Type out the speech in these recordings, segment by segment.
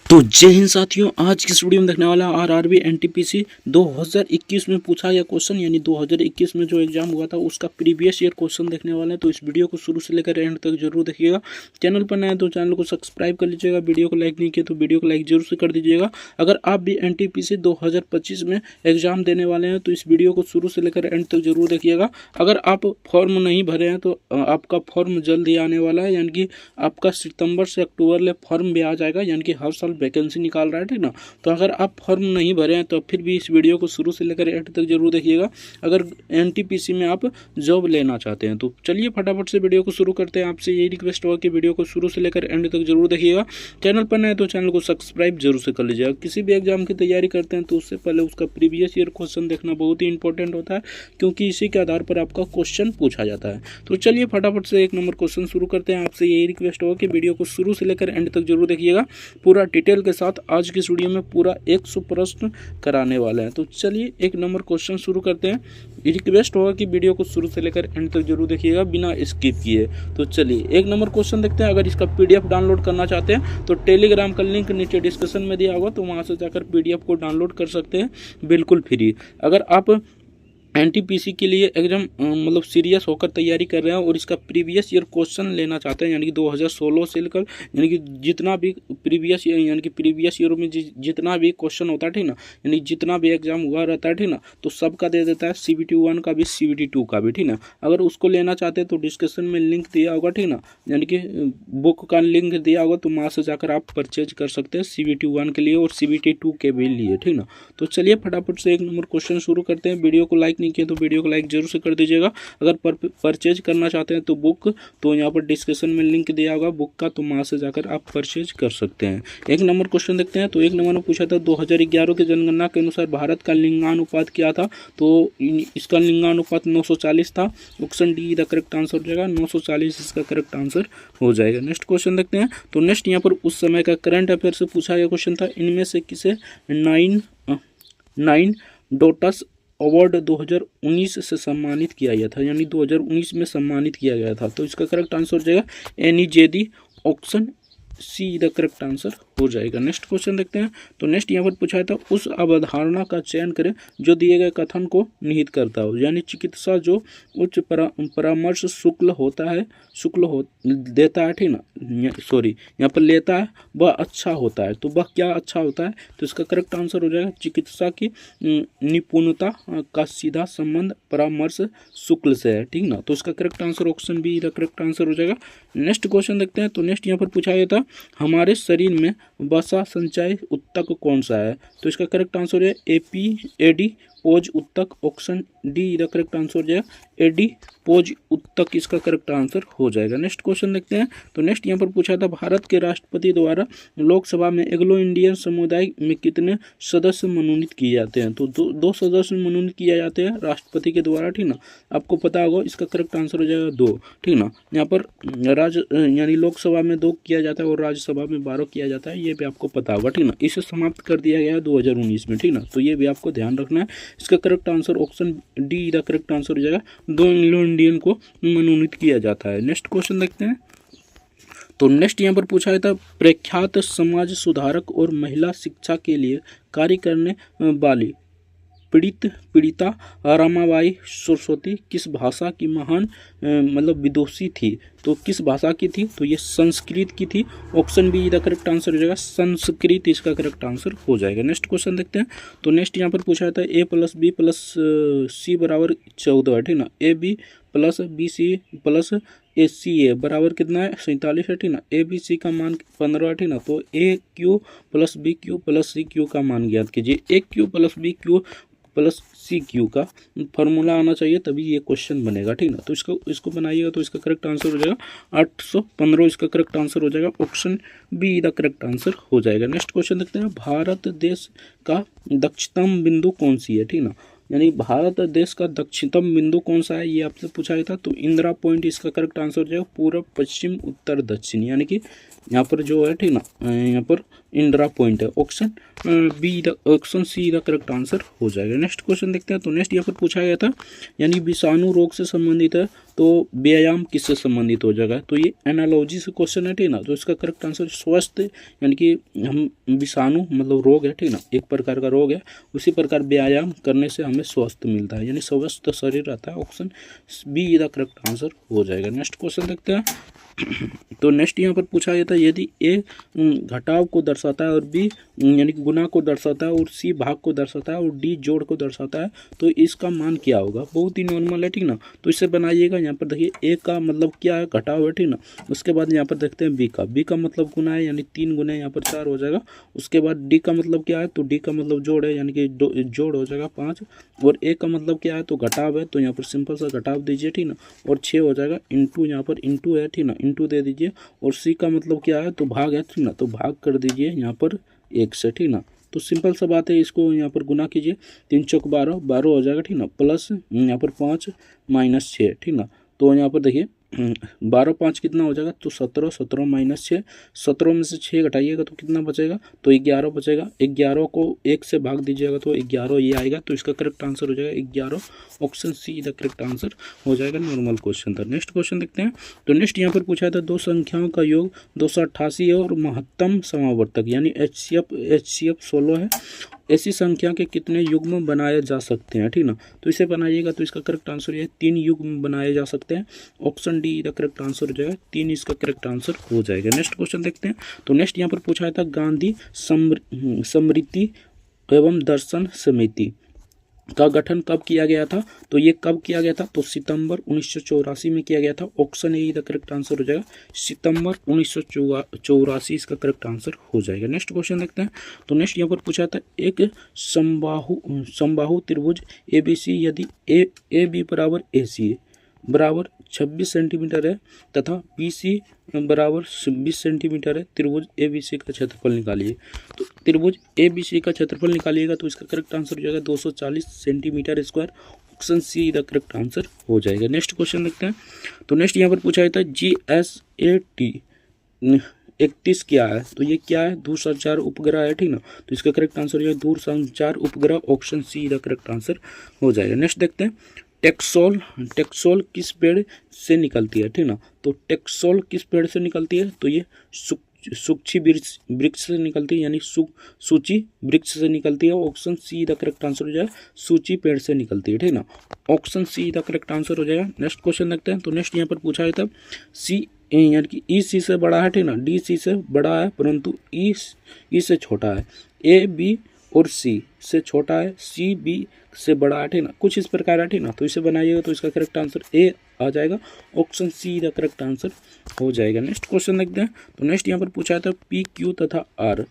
तो जय हिंद साथियों, आज की इस वीडियो में देखने वाला आरआरबी एनटीपीसी 2021 में पूछा गया क्वेश्चन, यानी 2021 में जो एग्जाम हुआ था उसका प्रीवियस ईयर क्वेश्चन देखने वाले हैं। तो इस वीडियो को शुरू से लेकर एंड तक जरूर देखिएगा। चैनल पर नए हैं तो चैनल को सब्सक्राइब कर लीजिएगा। वीडियो को लाइक नहीं किया तो वीडियो को लाइक जरूर से कर दीजिएगा। अगर आप भी एनटीपीसी 2025 में एग्जाम देने वाले हैं तो इस वीडियो को शुरू से लेकर एंड तक जरूर देखिएगा। अगर आप फॉर्म नहीं भरे हैं तो आपका फॉर्म जल्द ही आने वाला है, यानी कि आपका सितंबर से अक्टूबर में फॉर्म भी आ जाएगा, यानी कि हर साल वैकेंसी निकाल रहा है, ठीक ना। तो अगर आप फॉर्म नहीं भरे हैं तो फिर भी इस वीडियो को शुरू से लेकर एंड तक जरूर देखिएगा, अगर एनटीपीसी में आप जॉब लेना चाहते हैं। तो चलिए फटाफट से वीडियो को शुरू करते हैं। आपसे यही रिक्वेस्ट होगा कि वीडियो को शुरू से लेकर एंड तक जरूर देखिएगा। चैनल पर नए तो चैनल को सब्सक्राइब जरूर से कर लीजिएगा। किसी भी एग्जाम की तैयारी करते हैं तो उससे पहले उसका प्रीवियस ईयर क्वेश्चन देखना बहुत ही इंपॉर्टेंट होता है, क्योंकि इसी के आधार पर आपका क्वेश्चन पूछा जाता है। तो चलिए फटाफट से एक नंबर क्वेश्चन शुरू करते हैं। आपसे यही रिक्वेस्ट होगा कि वीडियो को शुरू से लेकर एंड तक जरूर देखिएगा, पूरा डिटेल के साथ। आज की इस वीडियो में पूरा 100 प्रश्न कराने वाले हैं। तो चलिए एक नंबर क्वेश्चन शुरू करते हैं। रिक्वेस्ट होगा कि वीडियो को शुरू से लेकर एंड तक जरूर देखिएगा बिना स्किप किए। तो चलिए एक नंबर क्वेश्चन देखते हैं। अगर इसका पीडीएफ डाउनलोड करना चाहते हैं तो टेलीग्राम का लिंक नीचे डिस्क्रिप्शन में दिया होगा, तो वहां से जाकर पीडीएफ को डाउनलोड कर सकते हैं, बिल्कुल फ्री। अगर आप एनटीपीसी के लिए एकदम मतलब सीरियस होकर तैयारी कर रहे हैं और इसका प्रीवियस ईयर क्वेश्चन लेना चाहते हैं, यानी कि 2016 से लेकर यानी कि जितना भी प्रीवियस ईयर में जितना भी क्वेश्चन होता है, ठीक ना, यानी जितना भी एग्जाम हुआ रहता है, ठीक ना, तो सबका दे देता है, CBT 1 का भी CBT 2 का भी, ठीक ना। अगर उसको लेना चाहते हैं तो डिस्क्रिप्शन में लिंक दिया होगा, ठीक ना, यानी कि बुक का लिंक दिया होगा, तो वहाँ से जाकर आप परचेज कर सकते हैं CBT 1 के लिए और CBT 2 के भी लिए, ठीक ना। तो चलिए फटाफट से एक नंबर क्वेश्चन शुरू करते हैं। वीडियो को लाइक किया तो वीडियो को लाइक जरूर से कर दीजिएगा। अगर परचेज करना चाहते हैं तो बुक, तो यहाँ पर डिस्क्रिप्शन में लिंक दिया होगा बुक का, तो वहाँ से जाकर आप परचेज कर सकते हैं। एक नंबर क्वेश्चन देखते हैं। तो एक नंबर में पूछा था 2011 की जनगणना के अनुसार भारत का लिंगानुपात क्या था। तो इसका लिंगानुपात 940 था। Option D the correct answer हो जाएगा, 940 इसका करेक्ट आंसर हो जाएगा। नेक्स्ट क्वेश्चन देखते हैं। तो नेक्स्ट यहाँ पर उस समय का करंट अफेयर से पूछा गया क्वेश्चन था। इनमें से किसे 9 डॉटर्स अवार्ड 2019 से सम्मानित किया गया था, यानी 2019 में सम्मानित किया गया था। तो इसका करेक्ट आंसर हो जाएगा एनी जेदी, option C the correct answer हो जाएगा। नेक्स्ट क्वेश्चन देखते हैं। तो नेक्स्ट यहाँ पर पूछा था उस अवधारणा का चयन करें जो दिए गए कथन को निहित करता हो, यानी चिकित्सा जो उच्च परामर्श देता है, ठीक ना, सॉरी यहाँ पर लेता है, वह अच्छा होता है। तो वह क्या अच्छा होता है, तो इसका करेक्ट आंसर हो जाएगा चिकित्सा की निपुणता का सीधा संबंध परामर्श शुक्ल से है, ठीक ना। तो इसका correct answer option be the correct answer हो जाएगा। नेक्स्ट क्वेश्चन देखते हैं। तो नेक्स्ट यहाँ पर पूछा गया था हमारे शरीर में वसा संचय उत्तक कौन सा है। तो इसका करेक्ट आंसर है AD पोज उत्तक, option D the correct answer हो जाएगा AD पोज उत्तक, इसका करेक्ट आंसर हो जाएगा। नेक्स्ट क्वेश्चन देखते हैं। तो नेक्स्ट यहाँ पर पूछा था भारत के राष्ट्रपति द्वारा लोकसभा में एंग्लो इंडियन समुदाय में कितने सदस्य मनोनीत किए जाते हैं। तो दो सदस्य मनोनीत किए जाते हैं राष्ट्रपति के द्वारा, ठीक ना, आपको पता होगा। इसका करेक्ट आंसर हो जाएगा 2, ठीक ना। यहाँ पर यानी लोकसभा में 2 किया जाता है और राज्यसभा में 12 किया जाता है, ये भी आपको पता होगा, ठीक ना। इसे समाप्त कर दिया गया है 2019 में, ठीक ना, तो ये भी आपको ध्यान रखना है। इसका correct answer option D the correct answer हो जाएगा, 2 एंग्लो इंडियन को मनोनीत किया जाता है। नेक्स्ट क्वेश्चन देखते हैं। तो नेक्स्ट यहाँ पर पूछा गया था प्रख्यात समाज सुधारक और महिला शिक्षा के लिए कार्य करने वाली पीड़िता रमाबाई सरस्वती किस भाषा की महान मतलब विदुषी थी। तो किस भाषा की थी, तो ये संस्कृत की थी। Option be the correct answer हो जाएगा संस्कृत, इसका करेक्ट आंसर हो जाएगा। नेक्स्ट क्वेश्चन देखते हैं। तो नेक्स्ट यहाँ पर पूछा था A + B + C बराबर 14 है, ठीक ना। AB + BC + AC बराबर कितना है 47 है, ठीक ना। ABC का मान 15 है, ठीक ना। तो AQ + BQ + CQ का मान ज्ञात कीजिए। AQ + BQ + CQ का फॉर्मूला आना चाहिए, तभी ये क्वेश्चन बनेगा, ठीक ना। तो इसको बनाइएगा तो इसका करेक्ट आंसर हो जाएगा 815, इसका करेक्ट आंसर हो जाएगा। Option be the correct answer हो जाएगा। नेक्स्ट क्वेश्चन देखते हैं। भारत देश का दक्षिणतम बिंदु कौन सी है, ठीक ना, यानी भारत देश का दक्षिणतम बिंदु कौन सा है, ये आपसे पूछा गया था। तो इंदिरा पॉइंट इसका करेक्ट आंसर हो जाएगा पूर्व, पश्चिम, उत्तर, दक्षिण, यानी कि यहाँ पर जो है ठीक ना, यहाँ पर इंदिरा पॉइंट है। Option option C the correct answer हो जाएगा। नेक्स्ट क्वेश्चन देखते हैं। तो नेक्स्ट यहाँ पर पूछा गया था यानी विषाणु रोग से संबंधित है तो व्यायाम किससे संबंधित हो जाएगा, तो ये एनालॉजी से क्वेश्चन है ठीक ना। तो इसका करेक्ट आंसर स्वस्थ यानी कि हम विषाणु मतलब रोग है ठीक ना, एक प्रकार का रोग है, उसी प्रकार व्यायाम करने से हमें स्वस्थ मिलता है यानी स्वस्थ शरीर रहता है। Option be the correct answer हो जाएगा। नेक्स्ट क्वेश्चन देखते हैं। तो नेक्स्ट यहाँ पर पूछा गया था यदि ए घटाव को दर्शाता है और बी यानी कि गुना को दर्शाता है और सी भाग को दर्शाता है और डी जोड़ को दर्शाता है तो इसका मान क्या होगा। बहुत ही नॉर्मल है ठीक ना। तो इससे बनाइएगा। यहाँ पर देखिए ए का मतलब क्या है, घटाव है ठीक ना। उसके बाद यहाँ पर देखते हैं बी का मतलब गुना है यानी 3 गुने यहाँ पर 4 हो जाएगा। उसके बाद डी का मतलब क्या है, तो डी का मतलब जोड़ है यानी कि जोड़ हो जाएगा 5। और ए का मतलब क्या है, तो घटाव है, तो यहाँ पर सिंपल सा घटाव दीजिए ठीक ना। और 6 हो जाएगा इंटू, यहाँ पर इंटू है ठीक ना, इंटू दे दीजिए। और सी का मतलब क्या है, तो भाग है ठीक ना, तो भाग कर दीजिए यहाँ पर 1 से ठीक ना। तो सिंपल सा बात है, इसको यहाँ पर गुना कीजिए। 3 चौक 12 12 हो जाएगा ठीक ना, प्लस यहाँ पर 5 माइनस 6 ठीक ना। तो यहाँ पर देखिए 12 5 कितना हो जाएगा, तो 17 17 माइनस 6, 17 में से 6 घटाइएगा तो कितना बचेगा, तो 11 बचेगा। 11 को 1 से भाग दीजिएगा तो 11 ये आएगा। तो इसका करेक्ट आंसर हो जाएगा 11। Option C the correct answer हो जाएगा। नॉर्मल क्वेश्चन था। नेक्स्ट क्वेश्चन देखते हैं। तो नेक्स्ट यहाँ पर पूछा था दो संख्याओं का योग 288 है और महत्तम समावर्तक यानी HCF 16 है। ऐसी संख्या के कितने युग्म बनाए जा सकते हैं ठीक ना। तो इसे बनाइएगा तो इसका करेक्ट आंसर ये 3 युग्म बनाए जा सकते हैं। Option D the correct answer हो जाएगा 3, इसका करेक्ट आंसर हो जाएगा। नेक्स्ट क्वेश्चन देखते हैं। तो नेक्स्ट यहाँ पर पूछा था गांधी स्मृति एवं दर्शन समिति का गठन कब किया गया था, तो ये कब किया गया था, तो सितंबर 1984 में किया गया था। Option A the correct answer हो जाएगा सितंबर 1984, इसका करेक्ट आंसर हो जाएगा। नेक्स्ट क्वेश्चन देखते हैं। तो नेक्स्ट यहाँ पर पूछा था एक समबाहु त्रिभुज ABC यदि ए बी बराबर AC बराबर 26 सेंटीमीटर है तथा BC बराबर 20 सेंटीमीटर है, त्रिभुज ABC का क्षेत्रफल निकालिए। तो त्रिभुज ABC का क्षेत्रफल निकालिएगा तो इसका करेक्ट आंसर हो जाएगा 240 centimetre square. Option C the correct answer हो जाएगा। नेक्स्ट क्वेश्चन देखते हैं। तो नेक्स्ट यहाँ पर पूछा जाता है GSAT 31 क्या है, तो ये क्या है, दूरसंचार उपग्रह है ठीक ना। तो इसका करेक्ट आंसर हो जाएगा दूरसंचार उपग्रह। Option C the correct answer हो जाएगा। नेक्स्ट देखते हैं। टेक्सोल किस पेड़ से निकलती है ठीक ना। तो टेक्सोल किस पेड़ से निकलती है, तो ये सूची वृक्ष से निकलती है यानी सूची वृक्ष से निकलती है। Option C the correct answer हो जाएगा सूची पेड़ से निकलती है ठीक ना। Option C the correct answer हो जाएगा। नेक्स्ट क्वेश्चन देखते हैं। तो नेक्स्ट यहाँ पर पूछा है तब सी यानी कि EC से बड़ा है ठीक ना, DC से बड़ा है परंतु E से छोटा है, A B और C से छोटा है, C B से बड़ा है ठीक ना, कुछ इस प्रकार है ठीक ना। तो इसे बनाइएगा तो इसका करेक्ट आंसर ए आ जाएगा। Option C the correct answer हो जाएगा। नेक्स्ट क्वेश्चन देखते हैं। तो नेक्स्ट यहाँ पर पूछा था PQ तथा R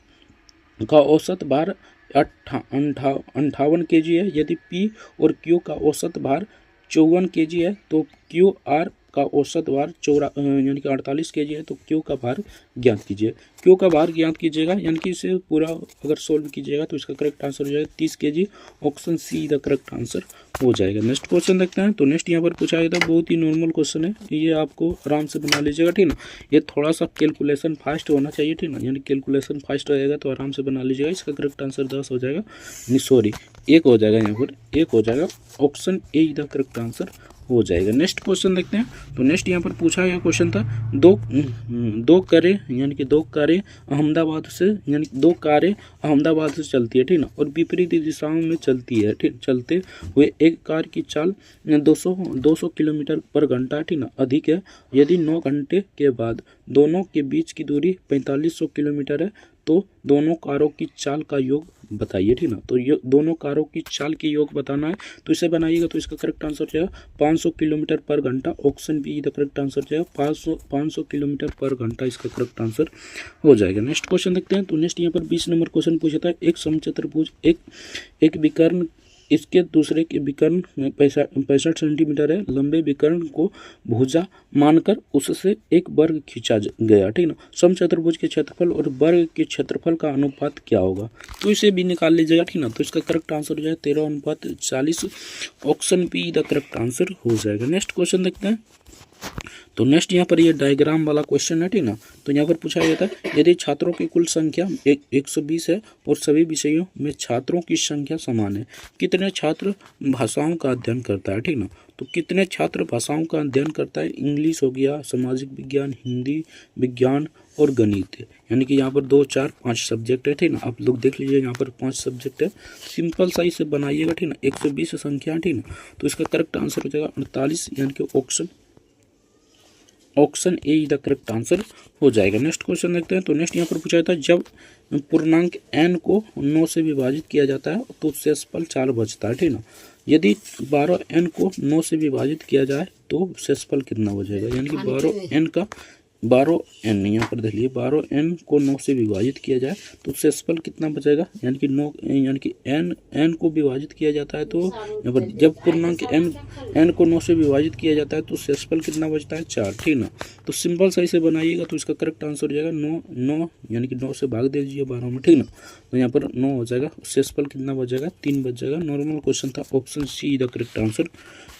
का औसत भार 58 kg है। यदि P और Q का औसत भार 54 kg है तो QR का औसत भार यानी कि 48 kg है। तो Q का भार ज्ञात कीजिए। Q का भार ज्ञात कीजिएगा यानी कि इसे पूरा अगर सोल्व कीजिएगा तो इसका करेक्ट आंसर हो जाएगा 30 kg। Option C the correct answer हो जाएगा। नेक्स्ट क्वेश्चन देखते हैं। तो नेक्स्ट यहाँ पर पूछा गया था, बहुत ही नॉर्मल क्वेश्चन है, ये आपको आराम से बना लीजिएगा ठीक ना। ये थोड़ा सा कैलकुलेशन फास्ट होना चाहिए ठीक ना, यानी कैलकुलेशन फास्ट रहेगा तो आराम से बना लीजिएगा। इसका करेक्ट आंसर 10 हो जाएगा, सॉरी 1 हो जाएगा, यहाँ पर 1 हो जाएगा। Option A the correct answer हो जाएगा। नेक्स्ट क्वेश्चन देखते हैं। तो नेक्स्ट यहाँ पर पूछा गया क्वेश्चन था दो कारें यानी कि 2 कारें अहमदाबाद से यानी 2 कारें अहमदाबाद से चलती है ठीक ना, और विपरीत दिशाओं में चलती है ठीक। चलते हुए एक कार की चाल 200 किलोमीटर पर घंटा ठीक ना अधिक है। यदि 9 घंटे के बाद दोनों के बीच की दूरी 4500 किलोमीटर है तो दोनों कारों की चाल का योग बताइए ठीक ना। तो ये दोनों कारों की चाल की योग बताना है तो इसे बनाइएगा तो इसका करेक्ट आंसर जाएगा 500 किलोमीटर पर घंटा। Option be the correct answer जाएगा 500 किलोमीटर पर घंटा, इसका करेक्ट आंसर हो जाएगा। नेक्स्ट क्वेश्चन देखते हैं। तो नेक्स्ट यहाँ पर 20 नंबर क्वेश्चन पूछा था, एक समचतुर्भुज एक विकर्ण इसके दूसरे के विकर्ण 65 सेंटीमीटर है, लंबे विकर्ण को भुजा मानकर उससे एक वर्ग खींचा गया ठीक ना। समचतुर्भुज के क्षेत्रफल और वर्ग के क्षेत्रफल का अनुपात क्या होगा, तो इसे भी निकाल लीजिएगा ठीक ना। तो इसका करेक्ट आंसर हो जाएगा 13:40। Option be the correct answer हो जाएगा। नेक्स्ट क्वेश्चन देखते हैं। तो नेक्स्ट यहाँ पर ये डायग्राम वाला क्वेश्चन है, ठीक ना। तो यहाँ पर पूछा गया था यदि छात्रों की कुल संख्या 120 है और सभी विषयों में छात्रों की संख्या समान है, कितने छात्र भाषाओं का अध्ययन करता है, ठीक ना। तो कितने छात्र भाषाओं का अध्ययन करता है, इंग्लिश हो गया, सामाजिक विज्ञान, हिंदी, विज्ञान और गणित, यानी कि यहाँ पर 2, 4, 5 सब्जेक्ट है, ठीक ना। आप लोग देख लीजिए यहाँ पर 5 सब्जेक्ट है। सिंपल सा इसे बनाइएगा, ठीक ना। 120 संख्या, ठीक ना। तो इसका करेक्ट आंसर हो जाएगा 48, यानी कि option A the correct answer हो जाएगा। नेक्स्ट क्वेश्चन देखते हैं। तो नेक्स्ट यहाँ पर पूछा जाता है जब पूर्णांक n को 9 से विभाजित किया जाता है तो शेषफल 4 बचता है, ठीक ना। यदि 12n को 9 से विभाजित किया जाए तो शेषफल कितना बचेगा, यानी कि 12n यहाँ पर देखिए 12n को 9 से विभाजित किया जाए तो शेषफल कितना बचेगा, यानी कि 9 यानी कि n को विभाजित किया जाता है तो यहाँ पर जब पूर्णांक n को 9 से विभाजित किया जाता है तो शेषफल कितना बचता है 4, ठीक ना। तो सिंपल सा इसे बनाइएगा तो इसका करेक्ट आंसर हो जाएगा 9 यानी कि 9 से भाग दे दीजिए 12 में, ठीक ना। तो यहाँ पर 9 हो जाएगा, शेषफल कितना बच जाएगा 3 बच जाएगा। नॉर्मल क्वेश्चन था, option C the correct answer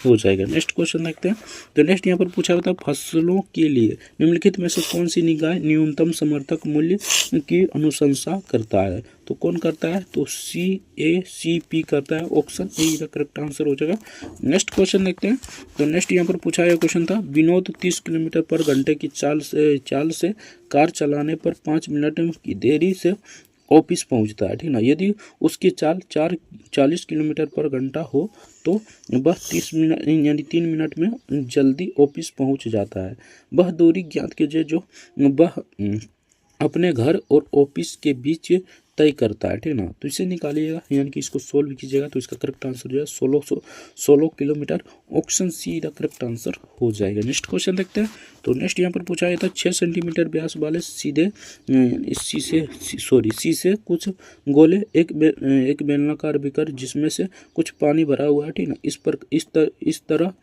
हो जाएगा। नेक्स्ट क्वेश्चन देखते हैं। तो नेक्स्ट यहाँ पर पूछा हुआ था फसलों के लिए निम्नलिखित में से कौन सी निकाय न्यूनतम समर्थक मूल्य की अनुशंसा करता है, तो कौन करता है, तो CACP करता है, ऑप्शन ए का करेक्ट आंसर हो जाएगा। नेक्स्ट क्वेश्चन देखते हैं। तो नेक्स्ट यहाँ पर पूछा गया क्वेश्चन था विनोद 30 किलोमीटर पर घंटे की चाल से कार चलाने पर 5 मिनट की देरी से ऑफिस पहुंचता है, ठीक ना। यदि उसकी चाल 40 किलोमीटर पर घंटा हो तो वह 30 मिनट यानी 3 मिनट में जल्दी ऑफिस पहुंच जाता है। वह दूरी ज्ञात कीजिए जो वह अपने घर और ऑफिस के बीच तय करता है, ठीक ना। तो इसे निकालिएगा यानी कि इसको सोल्व कीजिएगा तो इसका करेक्ट आंसर जो है 16 किलोमीटर, ऑप्शन सी का करेक्ट आंसर हो जाएगा। नेक्स्ट क्वेश्चन देखते हैं। तो नेक्स्ट यहाँ पर पूछा गया था 6 सेंटीमीटर व्यास वाले शीशे कुछ गोले एक बेलनाकार बीकर जिसमें से कुछ पानी भरा हुआ है, ठीक ना, इस तरह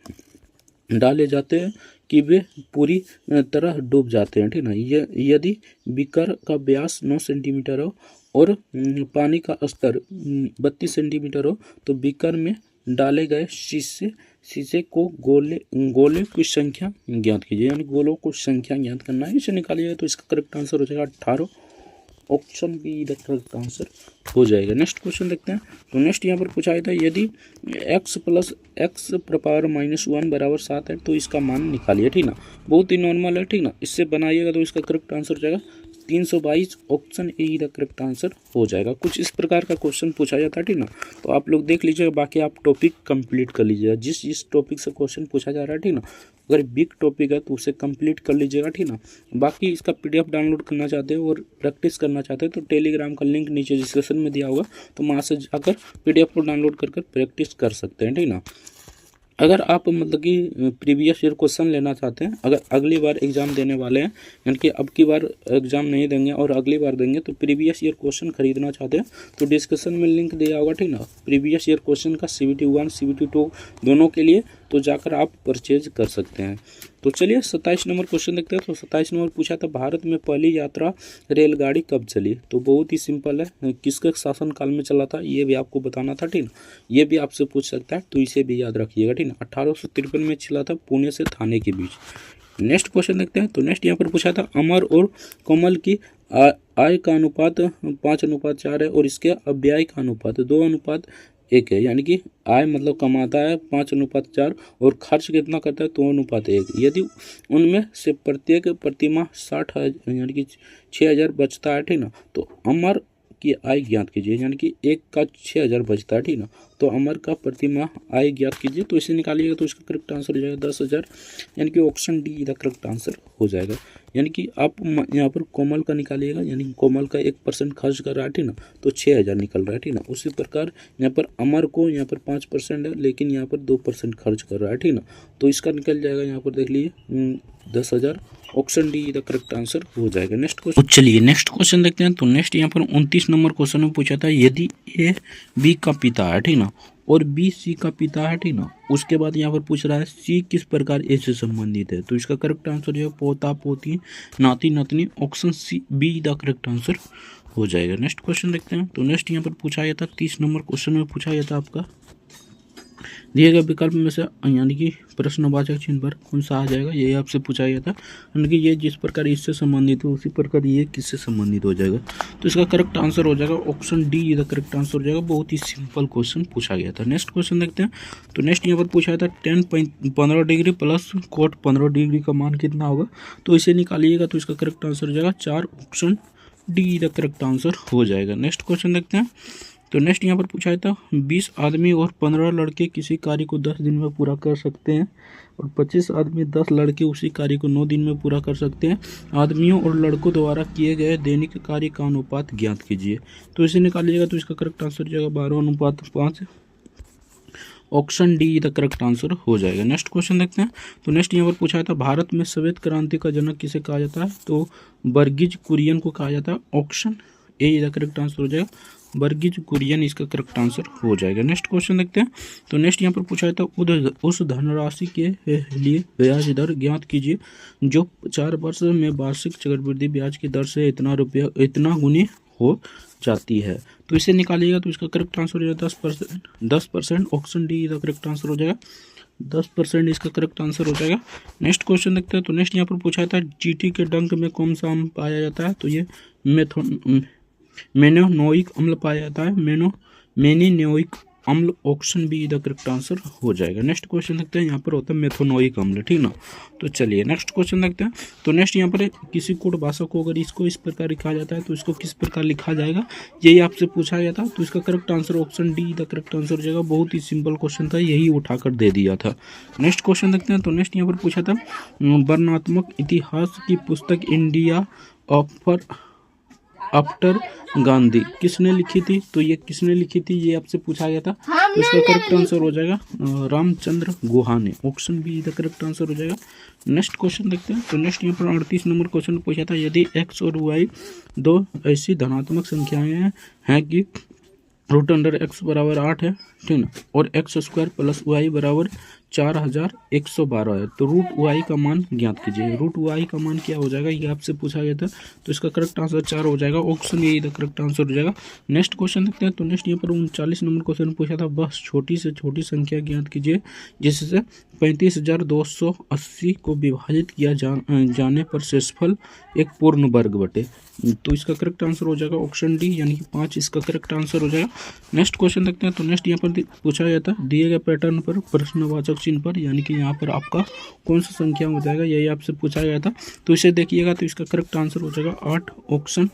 डाले जाते हैं कि वे पूरी तरह डूब जाते हैं, ठीक ना। यदि बीकर का व्यास 9 सेंटीमीटर हो और पानी का स्तर 32 सेंटीमीटर हो तो बीकर में डाले गए शीशे को गोले की संख्या ज्ञात कीजिए, यानी गोलों को संख्या ज्ञात करना है। इसे निकालिएगा तो इसका करेक्ट आंसर हो जाएगा 18, option be the correct answer हो जाएगा। नेक्स्ट क्वेश्चन देखते हैं। तो नेक्स्ट यहाँ पर पूछा गया था यदि x + x⁻⁻1 बराबर 7 है तो इसका मान निकालिए, ठीक ना। बहुत ही नॉर्मल है, ठीक ना। इससे बनाइएगा तो इसका करेक्ट आंसर हो जाएगा 322, option A the correct answer हो जाएगा। कुछ इस प्रकार का क्वेश्चन पूछा जाता है, ठीक ना। तो आप लोग देख लीजिएगा, बाकी आप टॉपिक कंप्लीट कर लीजिएगा जिस टॉपिक से क्वेश्चन पूछा जा रहा है, ठीक ना। अगर बिग टॉपिक है तो उसे कंप्लीट कर लीजिएगा, ठीक ना। बाकी इसका PDF डाउनलोड करना चाहते हो और प्रैक्टिस करना चाहते हैं तो टेलीग्राम का लिंक नीचे डिस्क्रिप्शन में दिया होगा, तो वहाँ से जाकर PDF को डाउनलोड कर प्रैक्टिस कर सकते हैं, ठीक ना। अगर आप मतलब कि प्रीवियस ईयर क्वेश्चन लेना चाहते हैं, अगर अगली बार एग्ज़ाम देने वाले हैं, यानी कि अब की बार एग्ज़ाम नहीं देंगे और अगली बार देंगे, तो प्रीवियस ईयर क्वेश्चन खरीदना चाहते हैं तो डिस्क्रिप्शन में लिंक दिया होगा, ठीक ना। प्रीवियस ईयर क्वेश्चन का CBT 1 CBT 2 दोनों के लिए, तो जाकर आप परचेज कर सकते हैं। तो चलिए 27 नंबर क्वेश्चन देखते हैं। तो 27 नंबर पूछा था भारत में पहली यात्रा रेलगाड़ी कब चली, तो बहुत ही सिंपल है, किसके शासनकाल में चला था ये भी आपको बताना था, ठीक ना। ये भी आपसे पूछ सकता है तो इसे भी याद रखिएगा, ठीक ना। 1853 में चला था, पुणे से थाने के बीच। नेक्स्ट क्वेश्चन देखते हैं। तो नेक्स्ट यहाँ पर पूछा था अमर और कोमल की आय का अनुपात 5:4 है और इसके अव्यय का अनुपात 2:1 है, यानी कि आय मतलब कमाता है 5:4 और खर्च कितना करता है 2:1। यदि उनमें से प्रत्येक प्रतिमाह 60,000 यानी कि 6,000 बचता है, ठीक ना। तो अमर की आय ज्ञात कीजिए, यानी कि एक का 6,000 बचता है, ठीक ना। तो अमर का प्रतिमाह आय ज्ञात कीजिए तो इसे निकालिएगा तो इसका करेक्ट आंसर हो जाएगा 10,000, यानी कि option D the correct answer हो जाएगा। यानी कि आप यहाँ पर कोमल का निकालिएगा, यानी कोमल का 1% खर्च कर रहा है, ठीक ना, तो 6,000 निकल रहा है, ठीक ना। उसी प्रकार यहाँ पर अमर को यहाँ पर 5% है लेकिन यहाँ पर 2% खर्च कर रहा है, ठीक ना। तो इसका निकल जाएगा, यहाँ पर देख लीजिए 10,000, option D the correct answer हो जाएगा। नेक्स्ट क्वेश्चन, चलिए नेक्स्ट क्वेश्चन देखते हैं। तो नेक्स्ट यहाँ पर 29 नंबर क्वेश्चन में पूछा था यदि A B का पिता है, ठीक ना, और B C का पिता है, ठीक ना, उसके बाद यहाँ पर पूछ रहा है C किस प्रकार A से संबंधित है, तो इसका करेक्ट आंसर जो है पोता पोती नाती नातनी, option C B the correct answer हो जाएगा। नेक्स्ट क्वेश्चन देखते हैं। तो नेक्स्ट यहाँ पर पूछा गया था 30 नंबर क्वेश्चन में पूछा गया था आपका दिए गए विकल्प में से यानी कि प्रश्नवाचक चिन्ह पर कौन सा आ जाएगा, यही आपसे पूछा गया था। यानी कि ये जिस प्रकार इससे संबंधित हो उसी प्रकार ये किससे संबंधित हो जाएगा। तो इसका करेक्ट आंसर हो जाएगा ऑप्शन डी, ये करेक्ट आंसर हो जाएगा। बहुत ही सिंपल क्वेश्चन पूछा गया था। नेक्स्ट क्वेश्चन देखते हैं। तो नेक्स्ट यहाँ पर पूछा था 15 डिग्री प्लस कोट 15 डिग्री का मान कितना होगा, तो इसे निकालिएगा। तो इसका करेक्ट आंसर हो जाएगा 4, option D the correct answer हो जाएगा। नेक्स्ट क्वेश्चन देखते हैं। तो नेक्स्ट यहाँ पर पूछा था 20 आदमी और 15 लड़के किसी कार्य को 10 दिन में पूरा कर सकते हैं और 25 आदमी 10 लड़के उसी कार्य को 9 दिन में पूरा कर सकते हैं। आदमियों और लड़कों द्वारा किए गए दैनिक कार्य का अनुपात ज्ञात कीजिए। तो इसे निकालिएगा। तो इसका करेक्ट आंसर हो जाएगा 12:5, option D the correct answer हो जाएगा। नेक्स्ट क्वेश्चन देखते हैं। तो नेक्स्ट यहाँ पर पूछा था भारत में श्वेत क्रांति का जनक किसे कहा जाता है, तो वर्गीज कुरियन को कहा जाता है। Option A the correct answer हो जाएगा, वर्गीज कुरियन इसका करेक्ट आंसर हो जाएगा। नेक्स्ट क्वेश्चन देखते हैं। तो नेक्स्ट यहाँ पर पूछा था उस धनराशि के लिए ब्याज दर ज्ञात कीजिए जो 4 वर्ष में वार्षिक चक्रवृद्धि ब्याज की दर से इतना गुनी हो जाती है। तो इसे निकालिएगा। तो इसका करेक्ट आंसर हो जाएगा 10%, option D the correct answer हो जाएगा। 10% इसका करेक्ट आंसर हो जाएगा। नेक्स्ट क्वेश्चन देखते हैं। तो नेक्स्ट यहाँ पर पूछा था चींटी के डंक में कौन सा अम्ल पाया जाता है, तो ये मेनोनोइक अम्ल पाया जाता है, मेनिनोइक अम्ल, option be the correct answer हो जाएगा। नेक्स्ट क्वेश्चन देखते हैं। यहाँ पर होता है मेथोनोइक अम्ल, ठीक ना। तो चलिए नेक्स्ट क्वेश्चन देखते हैं। तो नेक्स्ट यहाँ पर किसी कोड भाषा को अगर इसको इस प्रकार लिखा जाता है तो इसको किस प्रकार लिखा जाएगा, यही आपसे पूछा गया था। तो इसका correct answer option D the correct answer हो जाएगा। बहुत ही सिंपल क्वेश्चन था, यही उठाकर दे दिया था। नेक्स्ट क्वेश्चन देखते हैं। तो नेक्स्ट यहाँ पर पूछा था वर्णनात्मक इतिहास की पुस्तक इंडिया आफ्टर गांधी किसने लिखी थी, तो ये किसने लिखी थी ये आपसे पूछा गया था। तो इसका करेक्ट आंसर हो जाएगा रामचंद्र गुहा ने, option be the correct answer हो जाएगा। नेक्स्ट क्वेश्चन देखते हैं। तो नेक्स्ट यहाँ पर 38 नंबर क्वेश्चन पूछा था यदि x और y दो ऐसी धनात्मक संख्याएं हैं कि √x बराबर 8 है, ठीक ना, और x² + y बराबर 4112 है, तो √y का मान ज्ञात कीजिए। √y का मान क्या हो जाएगा, ये आपसे पूछा गया था। तो इसका करेक्ट आंसर 4 हो जाएगा, option A the correct answer हो जाएगा। नेक्स्ट क्वेश्चन देखते हैं। तो नेक्स्ट यहाँ पर 39 नंबर क्वेश्चन पूछा था बस छोटी से छोटी संख्या ज्ञात कीजिए जिससे 35,280 को विभाजित किया जाने पर शेषफल एक पूर्ण वर्ग बटे। तो इसका करेक्ट आंसर हो जाएगा ऑप्शन डी यानी कि 5 इसका करेक्ट आंसर हो जाएगा। नेक्स्ट क्वेश्चन देखते हैं। तो नेक्स्ट यहाँ पर पूछा गया था दिए गए पैटर्न पर प्रश्नवाचक चिन्ह पर यानी कि यहाँ पर आपका कौन सा संख्या हो जाएगा, यही आपसे पूछा गया था। तो इसे देखिएगा। तो इसका करेक्ट आंसर हो जाएगा 8, option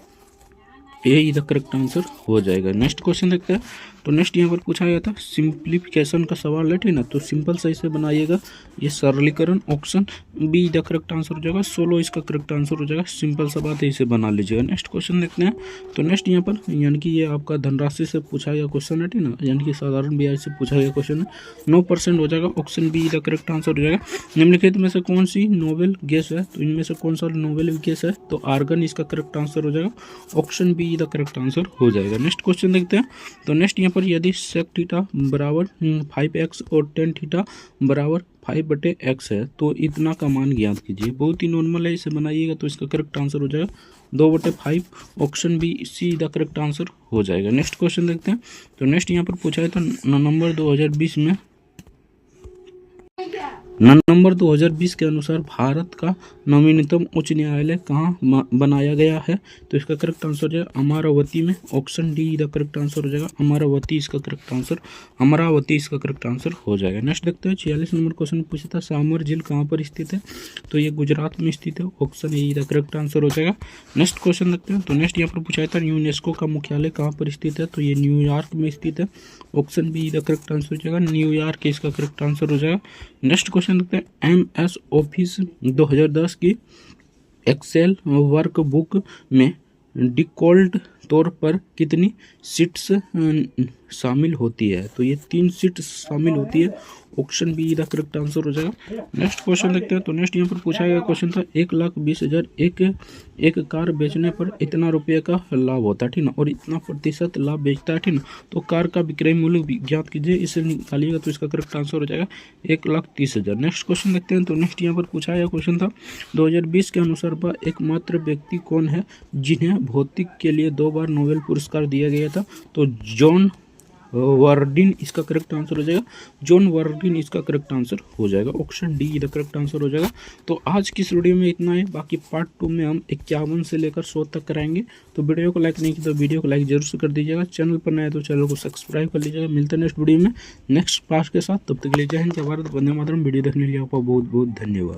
A the correct answer हो जाएगा। नेक्स्ट क्वेश्चन देखते हैं। तो नेक्स्ट यहाँ पर पूछा गया था सिंप्लीफिकेशन का सवाल है, ठीक ना, तो सिंपल सही से बनाइएगा। ये सरलीकरण, option be the correct answer हो जाएगा। 16 इसका करेक्ट आंसर हो जाएगा। सिंपल सा बात है, इसे बना लीजिएगा। नेक्स्ट क्वेश्चन देखते हैं। तो नेक्स्ट यहाँ पर यानी कि ये आपका धनराशि से पूछा गया क्वेश्चन है, ठीक ना, यानी कि साधारण ब्याज से पूछा गया क्वेश्चन है। 9% हो जाएगा, option be the correct answer हो जाएगा। निम्नलिखित में से कौन सी नोबेल गैस है, तो इनमें से कौन सा नोबेल गैस है, तो आर्गन इसका करेक्ट आंसर हो जाएगा, option be the correct answer हो जाएगा। नेक्स्ट क्वेश्चन देखते हैं। तो नेक्स्ट यहाँ पर यदि sec थीटा बराबर 5x और tan थीटा बराबर 5/x है तो इतना का मान ज्ञात कीजिए। बहुत ही नॉर्मल है, इसे बनाइएगा। तो इसका करेक्ट आंसर हो जाएगा 2/5, option B C the correct answer हो जाएगा। नेक्स्ट क्वेश्चन देखते हैं। तो नेक्स्ट यहाँ पर पूछा है तो नवंबर 2020 के अनुसार भारत का नवीनतम उच्च न्यायालय कहाँ बनाया गया है, तो इसका करेक्ट आंसर हो जाएगा अमरावती में, option D the correct answer हो जाएगा। अमरावती इसका करेक्ट आंसर हो जाएगा। नेक्स्ट देखते हैं 46 नंबर क्वेश्चन पूछा था सामर झील कहाँ पर स्थित है, तो ये गुजरात में स्थित है, option A the correct answer हो जाएगा। नेक्स्ट क्वेश्चन देखते हैं। तो नेक्स्ट यहाँ पर पूछा था यूनेस्को का मुख्यालय कहाँ पर स्थित है, तो ये न्यूयॉर्क में स्थित है, option be the correct answer हो जाएगा। न्यूयॉर्क इसका करेक्ट आंसर हो जाएगा। नेक्स्ट क्वेश्चन देखते हैं MS ऑफिस 2010 की एक्सेल वर्कबुक में डिफ़ॉल्ट तौर पर कितनी शीट्स शामिल होती है, तो ये 3 शीट्स शामिल होती है, option be the correct answer हो जाएगा। नेक्स्ट क्वेश्चन देखते हैं। तो नेक्स्ट यहाँ पर पूछा गया क्वेश्चन था 1,20,000 एक कार बेचने पर इतना रुपये का लाभ होता है, ठीक ना, और इतना प्रतिशत लाभ बेचता है, ठीक ना, तो कार का विक्रय मूल्य ज्ञात कीजिए, इसे निकालिएगा। तो इसका करेक्ट आंसर हो जाएगा 1,30,000। नेक्स्ट क्वेश्चन देखते हैं। तो नेक्स्ट यहाँ पर पूछा गया क्वेश्चन था 2020 के अनुसार वह एकमात्र व्यक्ति कौन है जिन्हें भौतिक के लिए 2 बार नोबेल पुरस्कार दिया गया था, तो जॉन वर्डिन इसका करेक्ट आंसर हो जाएगा। जॉन वर्डिन इसका करेक्ट आंसर हो जाएगा। ऑप्शन डी इधर करेक्ट आंसर हो जाएगा। तो आज की इस वीडियो में इतना है, बाकी पार्ट 2 में हम 51 से लेकर 100 तक कराएंगे। तो वीडियो को लाइक नहीं किया तो वीडियो को लाइक जरूर से कर दीजिएगा। चैनल पर नया है तो चैनल को सब्सक्राइब कर लीजिएगा। मिलते हैं नेक्स्ट वीडियो में नेक्स्ट पार्ट के साथ। तब तक के लिए जय हिंद, जय भारत, वंदे मातरम। वीडियो देखने के लिए आपका बहुत बहुत धन्यवाद।